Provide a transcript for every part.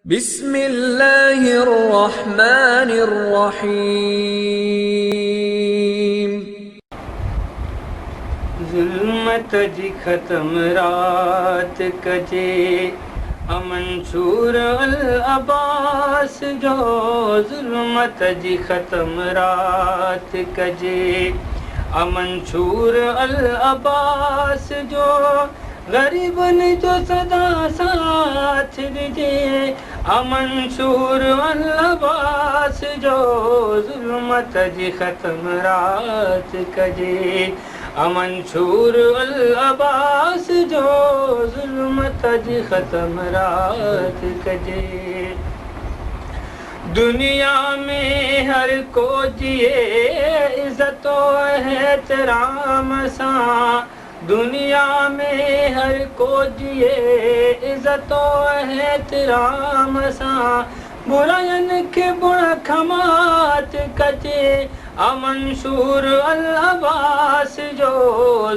बिस्मिल्लाहिर्रहमानिर्रहीम। ज़ुल्मत जी ख़त्म रात कजे अमंशूर अल अब्बास जो ज़ुल्मत जी ख़त्म रात कजे अमंशूर अल अब्बास जो ग़रीबनि जो सदा साथ ॾिजे अमंशूर अल अब्बास जो ज़ुल्मत जी ख़त्म रात कजे अमंशूर अल अब्बास जो ज़ुल्मत जी ख़त्म रात कजे। दुनिया में हर को जिए इज़्ज़त एहतराम सां दुनिया में हर को जिए इज़्ज़त एहतराम सां बुराइयुनि खे बुण खमात कजे अमंशूर अल अब्बास जो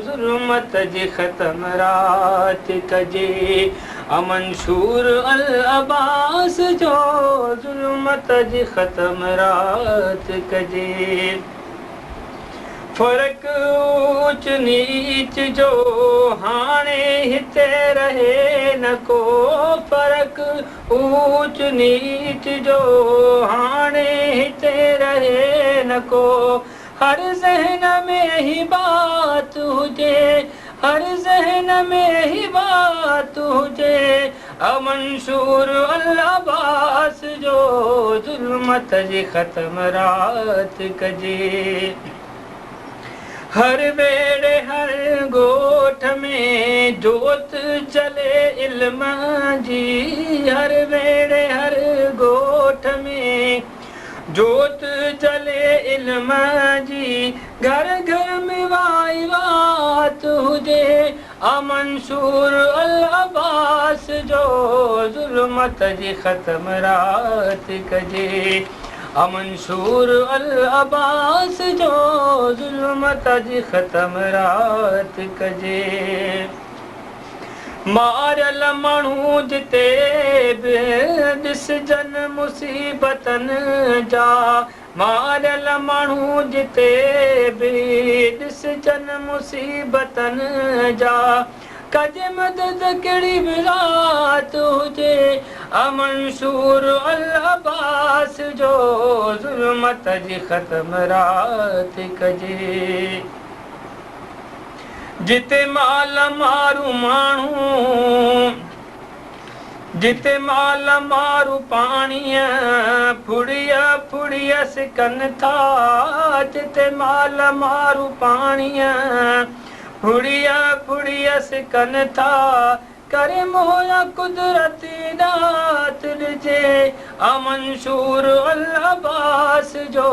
ज़ुल्मत जी ख़त्म रात कजे अमंशूर अल अब्बास जो ज़ुल्मत जी ख़त्म रात कजे। फ़र्क़ु ऊच नीच जो हाणे हिते रहे न को फ़र्क़ु ऊच नीच जो हाणे हिते रहे न को हर ज़हन में ही बात हुजे हर ज़हन में ही बात हुजे अमंशूर अल अब्बास जो ज़ुल्मत जी ख़त्म रात कजे। हर वेड़े हर ॻोठ में जोत जले इल्म जी हर वेड़े हर ॻोठ में जोत जले इल्म जी घर घर में वाई वात हुजे अमंशूर अल अब्बास जो ज़ुल्मत जी ख़त्म रात कजे अमंशूर अल अब्बास जो ज़ुल्मत जी ख़त्म रात कजे। मारियल माण्हू जिते बि ॾिसजनि मुसीबतनि जा मारियल माण्हू जिते बि ॾिसजनि मुसीबतनि जा कजे मदद कहिड़ी बि रात हुजे अमंशूर अल अब्बास जो ज़ुल्मत जी ख़त्म रात कजे। जिते माल मारू माण्हू जिते माल मारू पाणीअ फुड़िया फुड़िया सिकनि था जिते माल मारू पाणीअ फुड़िया फुड़िया सिकनि था करे मोया कुदरती दात ॾिजे अमंशूर अल अब्बास जो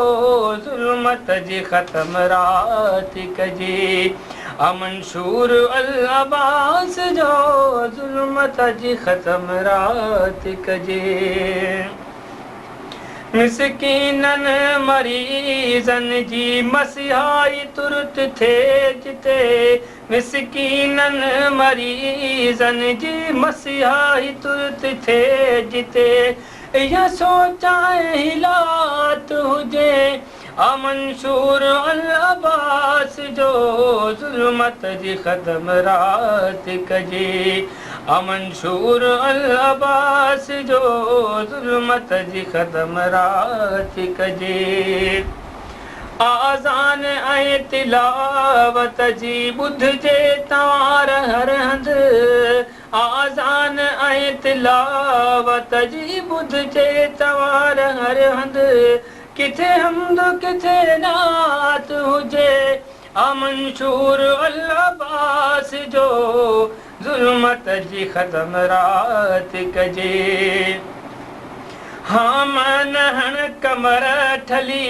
ज़ुल्मत जी ख़त्म रात कजे अमंशूर अल अब्बास जो ज़ुल्मत जी ख़त्म रात कजे। मिस्कीननि मरीज़नि जी मसिहाई तुर्त थिए जिते मिस्कीननि मरीज़नि जी मसिहाई तुर्त थिए जिते इहा सोचाए हिलात हुजे अमंशूर अल अब्बास जो ज़ुल्मत जी ख़त्म रात कजे अमंशूर अल अब्बास जो ज़ुल्मत जी ख़त्म रात कजे। आज़ान ऐं तिलावत जी ॿुधिजे तव्हां हर हंधि आज़ान ऐं तिलावत जी ॿुधिजे तव्हां हर हंधि किथे हमद किथे नात हुजे अमंशूर अल अब्बास जो ज़ुल्मत जी ख़त्म रात कजे। हाँ मन हण कमर ठली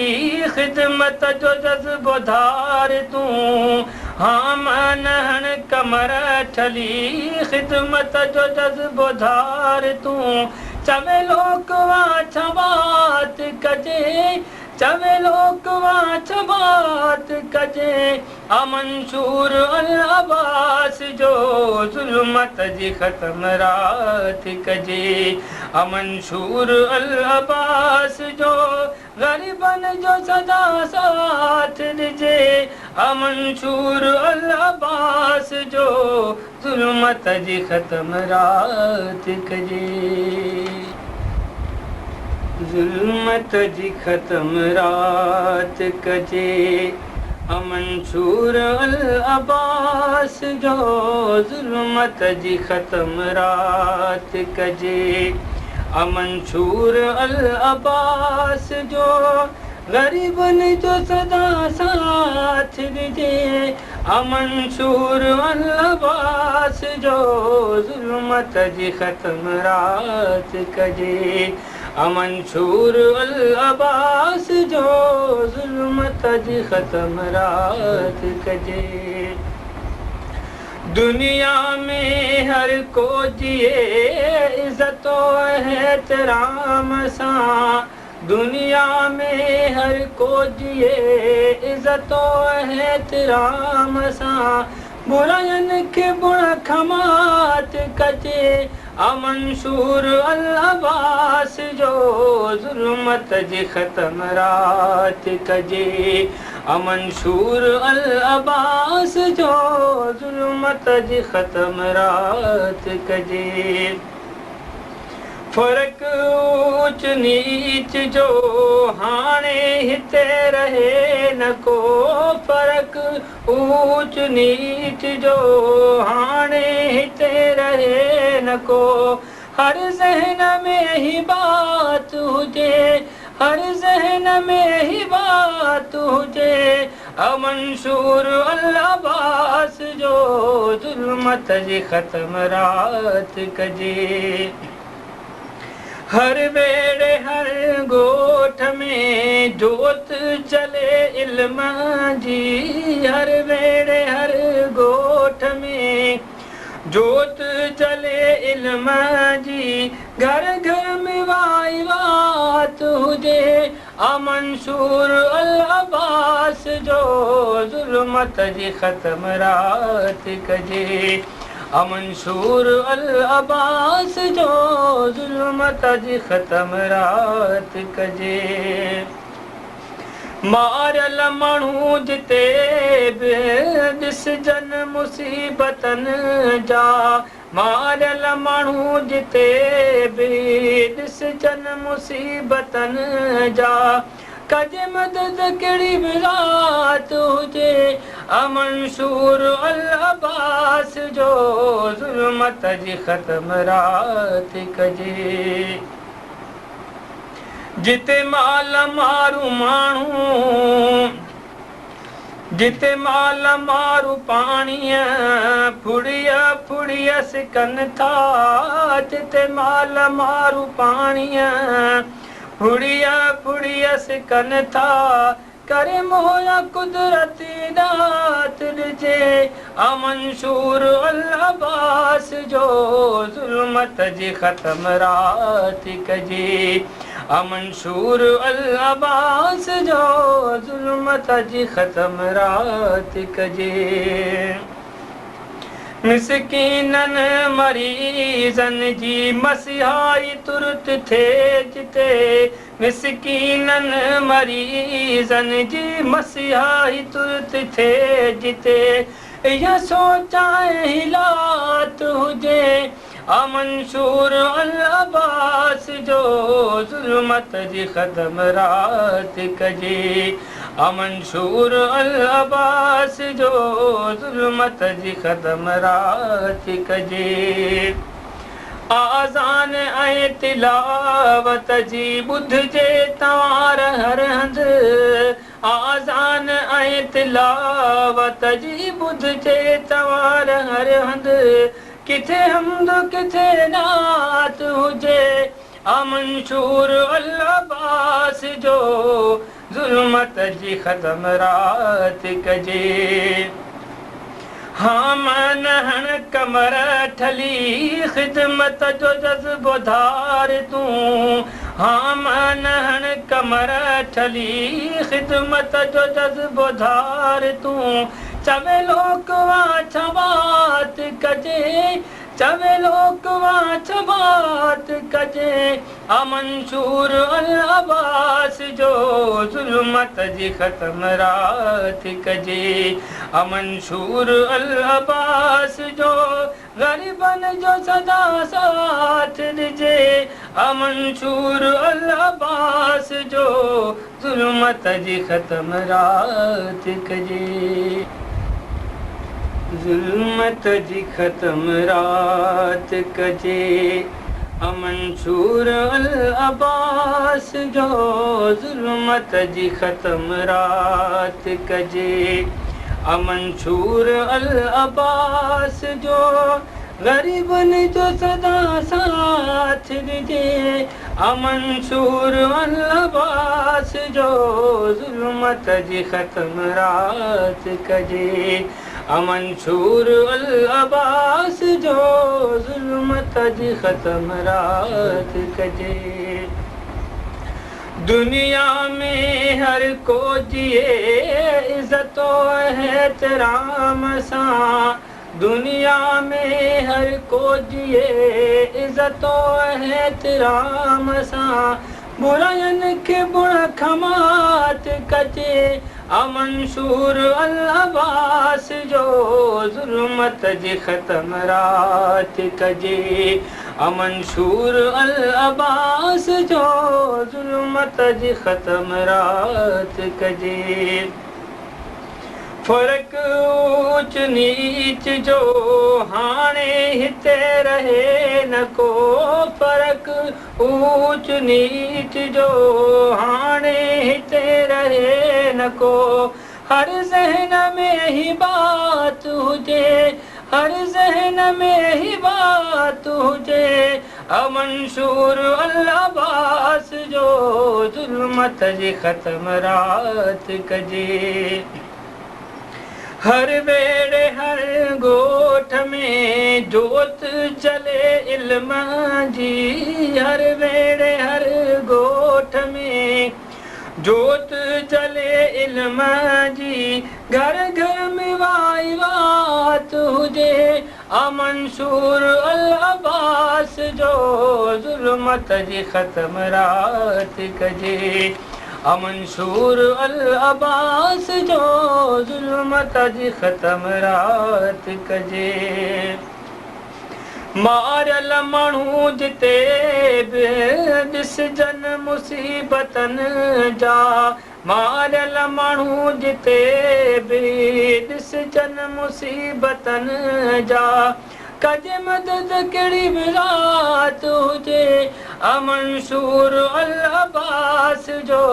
ख़िदमत जो जज़्बो धार तूं हाँ मन हण कमर ठली ख़िदमत जो जज़्बो धार तूं चवे लोकवा छवात कजे चवे लोकवा छबात कजे अमंशूर अल अब्बास जो ज़ुल्मत जी ख़त्म रात कजे अमंशूर अल अब्बास जो ग़रीबन जो सदा साथ ॾिजे अमंशूर अल अब्बास जो ज़ुल्मत जी ख़त्म रात कजे ज़ुल्मत जी ख़त्म रात कजे अमंशूर अल अब्बास जो ज़ुल्मत जी ख़त्म रात कजे अमंशूर अल अब्बास जो ग़रीबन जो सदा साथ ॾिजे अमंशूर अल अब्बास जो ज़ुल्मत जी ख़त्म रात कजे अमंशूर अल अब्बास जो ज़ुल्मत जी ख़त्म रात कजे दुनिया में हर को जिए इज़्ज़तो एहतराम सां दुनिया में हर को जिए इज़्ज़तो एहतराम सां बुराइयुनि खे बुण खमात कजे अमंशूर अल अब्बास जो ज़ुल्मत जी ख़त्म रात कजे अमंशूर अल अब्बास जो ज़ुल्मत जी ख़त्म रात कजे फ़र्क़ ऊच नीच जो हाणे हिते रहे न को फ़र्क़ ऊच नीच जो हाणे हिते रहे न को हर ज़हन में ही बात हुजे हर ज़हन में ही बात हुजे अमंशूर अल अब्बास जो ज़ुल्मत जी ख़त्म रात कजे हर वेड़े हर ॻोठ में जोत जले इल्म जी हर वेड़े हर ॻोठ में जोत जले इल्म जी घर घर में वाई वात हुजे अमंशूर अल अब्बास जो ज़ुल्मत जी ख़त्म रात कजे अमंशूर अल अब्बास जो ज़ुल्मत जी ख़त्म रात कजे मारियल माण्हू जिते बि ॾिसजनि मुसीबतनि जा मारियल माण्हू जिते बि ॾिसजनि मुसीबतनि जा कजे मदद कहिड़ी बि रात हुजे अमंशूर अल अब्बास जो ज़ुल्मत जी ख़त्म रात कजे जिते माल मारू माण्हू जिते माल मारू पाणीअ फुड़िया फुड़िया सिकनि था जिते माल मारू पाणीअ फुड़िया फुड़िया सिकनि था करे मोया कुदरती दात ॾिजे अमंशूर अल अब्बास जो ज़ुल्मत जी ख़त्म रात कजे अमंशूर अल अब्बास जो ज़ुल्मत जी ख़त्म रात कजे मिसकीननि मरीज़नि जी मसिहाई तुर्त थिए जिते मिसकीननि मरीज़नि जी मसिहाई तुर्त थिए जिते इहा सोचां हिलात हुजे अमंशूर अल अब्बास जो ज़ुल्मत जी ख़त्म रात कजे अमंशूर अल अब्बास जो ज़ुल्मत जी ख़त्म रात कजे आज़ान ऐं तिलावत जी ॿुधिजे तव्हां हर हंधि आज़ान ऐं तिलावत जी ॿुधिजे तव्हां हर हंधि किथे हमद किथे नात हुजे अमंशूर अल अब्बास जो ज़ुल्मत जी ख़त्म रात कजे हाँ मन हण कमर ठली ख़िदमत जो जज़्बो धार तूं हाँ मनहण कमर ठली ख़िदमत जो जज़्बो धार तूं चवे लोकवा छबात कजे चवे लोकवा छबात कजे अमंशूर अल अब्बास जो ज़ुल्मत जी ख़त्म रात कजे अमंशूर अल अब्बास जो ग़रीबन जो सदा साथ ॾिजे अमंशूर अल अब्बास जो ज़ुल्मत जी ख़त्म रात कजे ज़ुल्मत जी ख़त्म रात कजे अमंशूर अल अब्बास जो ज़ुल्मत जी ख़त्म रात कजे अमंशूर अल अब्बास जो ग़रीबन जो सदा साथ ॾिजे अमंशूर अल अब्बास जो ज़ुल्मत जी ख़त्म रात कजे अमंशूर अल अब्बास जो ज़ुल्मत जी ख़त्म रात कजे दुनिया में हर को जिए इज़्ज़तो एहतराम सां दुनिया में हर को जिए इज़्ज़तो एहतराम सां बुराइयुनि खे बुण खमात कजे अमंशूर अल अब्बास जो ज़ुल्मत जी ख़त्म रात कजे अमंशूर अल अब्बास जो ज़ुल्मत जी ख़त्म रात कजे फ़र्क़ ऊच नीच जो हाणे हिते रहे न को फ़र्क़ ऊच नीच जो हाणे हिते रहे न को हर ज़हन में ही बात हुजे हर ज़हन में ही बात हुजे अमंशूर अल अब्बास जो ज़ुल्मत जी ख़त्म रात कजे हर वेड़े हर ॻोठ में जोत जले इल्म जी हर वेड़े हर ॻोठ में जोत जले इल्म जी घर घर में वाई वात हुजे अमंशूर अल अब्बास जो ज़ुल्मत जी ख़त्म रात कजे अमंशूर अल अब्बास जो ज़ुल्मत जी ख़त्म रात कजे मारियल माण्हू जिते बि ॾिसजनि मुसीबतनि जा मारियल माण्हू जिते बि ॾिसजनि मुसीबतनि जा कजे मदद कहिड़ी बि रात हुजे अमंशूर अल अब्बास जो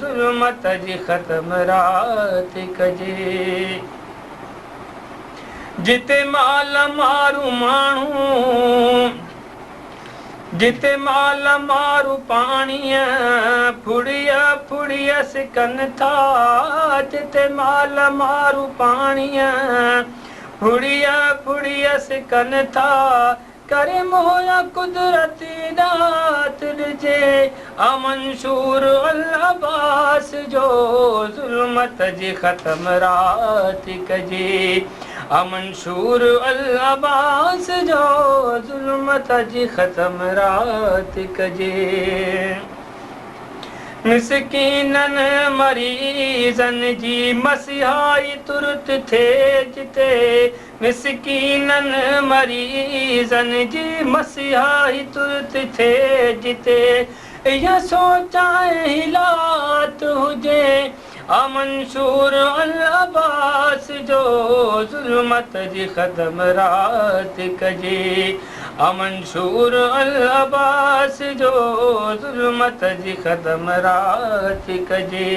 ज़ुल्मत जी ख़त्म रात कजे जिते माल मारू माण्हू जिते माल मारू पाणीअ फुड़िया फुड़िया सिकनि था जिते माल मारू पाणीअ फुड़िया फुड़िया सिकनि था करे मोया कुदरती दात ॾिजे अमंशूर अल अब्बास जो ज़ुल्मत जी ख़त्म रात कजे अमंशूर अल अब्बास जो ज़ुल्मत जी ख़त्म रात कजे मिस्कीननि मरीज़नि जी मसिहाई तुर्त थिए जिते मिस्कीननि मरीज़नि जी मसिहाई तुर्त थिए जिते इहा सोचां हिलात हुजे अमंशूर अल अब्बास जो ज़ुल्मत जी ख़त्म रात कजे अमंशूर अल अब्बास जो ज़ुल्मत जी ख़त्म रात कजे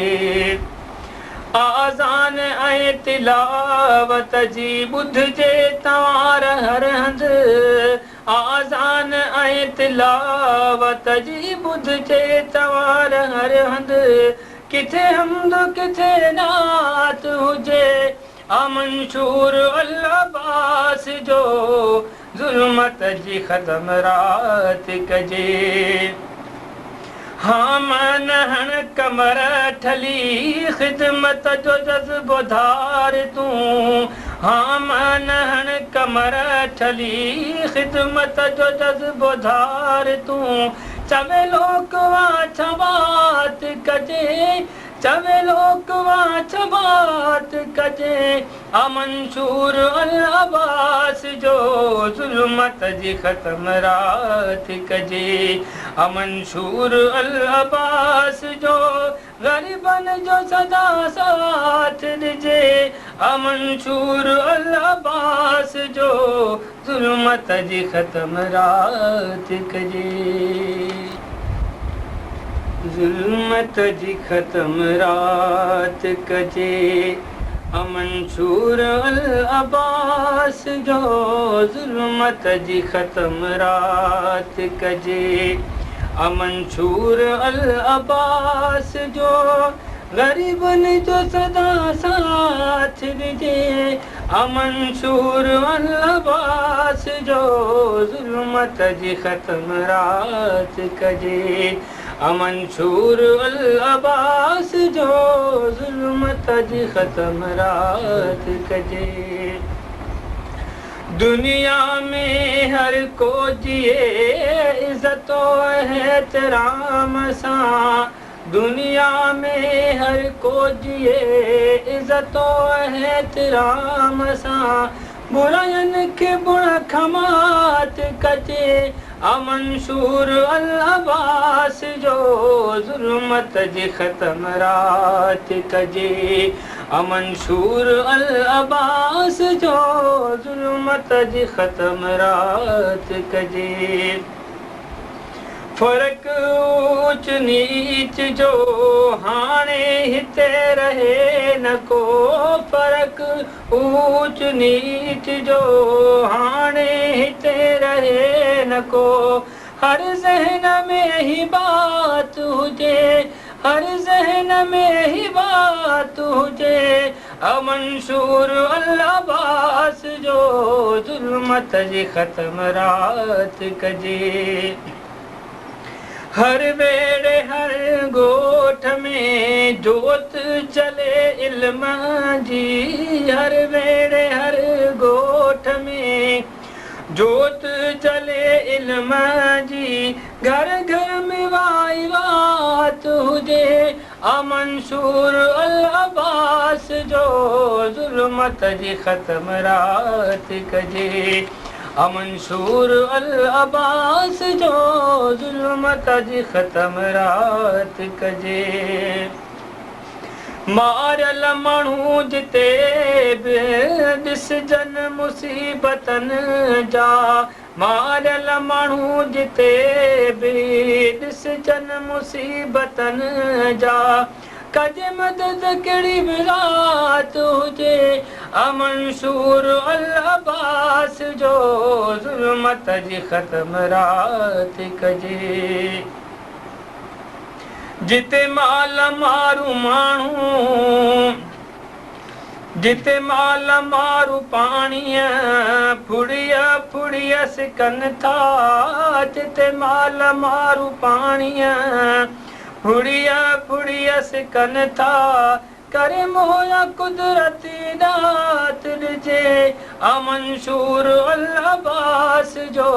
आज़ान ऐं तिलावत जी ॿुधजे तव्हां हर हंधि आज़ान ऐं तिलावत जी ॿुधजे तव्हां हर हंधि किथे हमद किथे नात हुजे अमंशूर अल अब्बास जो ज़ुल्मत जी ख़त्म रात कजे नहण कमर ठली ख़िदमत जो जज़्बो धार तूं हाम नहण कमर ठली ख़िदमत जो जज़्बो धार तूं चवे लोकवा छबात कजे चवे लोकवा छबात कजे अमंशूर अल अब्बास जो ज़ुल्मत जी ख़त्म रात कजे अमंशूर अल अब्बास जो ग़रीबन जो सदा साथ ॾिजे अमंशूर अल अब्बास जो ज़ुल्मत जी ख़त्म रात कजे ज़ुल्मत जी ख़त्म रात कजे अमंशूर अल अब्बास जो ज़ुल्मत जी ख़त्म रात कजे अमंशूर अल अब्बास जो ग़रीबन जो सदा साथ ॾिजे अमंशूर अल अब्बास जो ज़ुल्मत जी ख़त्म रात कजे अमंशूर अल अब्बास जो ज़ुल्मत जी ख़त्म रात कजे दुनिया में हर को जिए इज़्ज़तो एहतराम सां दुनिया में हर को जिए इज़्ज़तो एहतराम सां बुराइयुनि खे बुण खमात कजे अमंशूर अल अब्बास जो ज़ुल्मत जी ख़त्म रात कजे अमंशूर अल अब्बास जो ज़ुल्मत जी ख़त्म रात कजे फ़र्क़ ऊच नीच जो हाणे हिते रहे न को फ़र्क़ ऊच नीच जो हाणे हिते रहे न को हर ज़हन में ही बात हुजे हर ज़हन में ही बात हुजे अमंशूर अल अब्बास जो ज़ुल्मत जी ख़त्म रात कजे हर वेड़े हर ॻोठ में जोत चले इल्म जी हर वेड़े हर ॻोठ में जोत चले इल्म जी घर घर में वाई वात हुजे अमंशूर अल अब्बास जो ज़ुल्मत जी ख़त्म रात कजे अमंशूर अल अब्बास जो ज़ुल्मत जी ख़त्म रात कजे मारियल माण्हू जिते बि ॾिसजन मुसीबतनि जा मारियल माण्हू जिते बि ॾिसजन मुसीबतनि जा कजे मदद कहिड़ी बि रात हुजे अमंशूर अल अब्बास जो ज़ुल्मत जी ख़त्म रात कजे जिते माल मारू माण्हू जिते माल मारू पाणीअ फुड़िया फुड़िया सिकनि था जिते माल मारू पाणीअ फुड़िया फुड़िया सिकनि था करे मोया कुदरती दात ॾिजे अमंशूर अल अब्बास जो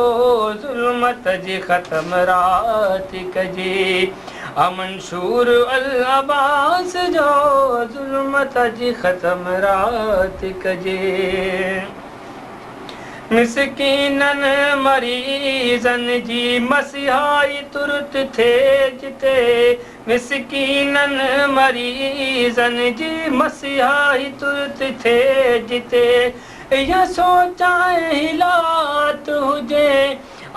ज़ुल्मत जी ख़त्म रात कजे अमंशूर अल अब्बास जो ज़ुल्मत जी ख़त्म रात कजे मिसकीननि मरीज़नि जी मसिहाई तुर्त थिए जिते मिसकीननि मरीज़नि जी मसिहाई तुर्त थिए जिते इहा सोचां हिलात हुजे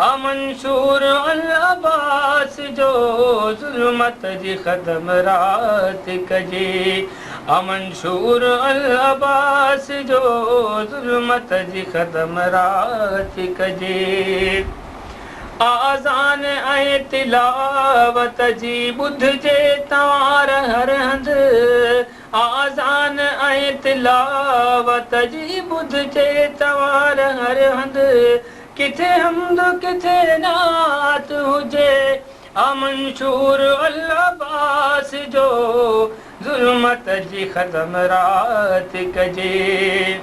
अमंशूर अल अब्बास जो ज़ुल्मत जी ख़त्म रात कजे अमंशूर अल अब्बास जो ज़ुल्मत जी ख़त्म रात कजे आज़ान ऐं तिलावत जी ॿुधजे तव्हां हर हंधि आज़ान ऐं तिलावत जी ॿुधजे तव्हां हर हंधि किथे हमद किथे नात हुजे मंशूर अल्लाबास जो ज़ुल्मत जी ख़त्म रात कजे।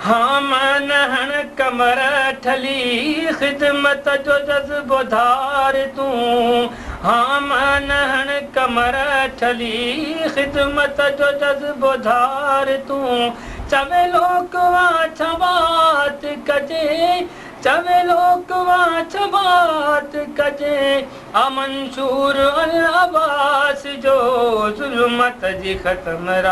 हाँ मनहण कमर ठली ख़िदमत जो जज़्बो धार तूं। हाँ मनहण कमर ठली ख़िदमत जो जज़्बो धार तूं। चवे लोकवा छवात कजे, चवे लोकवा छवात कजे। मंशूर अल्लाबास जो ज़ुल्मत जी ख़त्म रात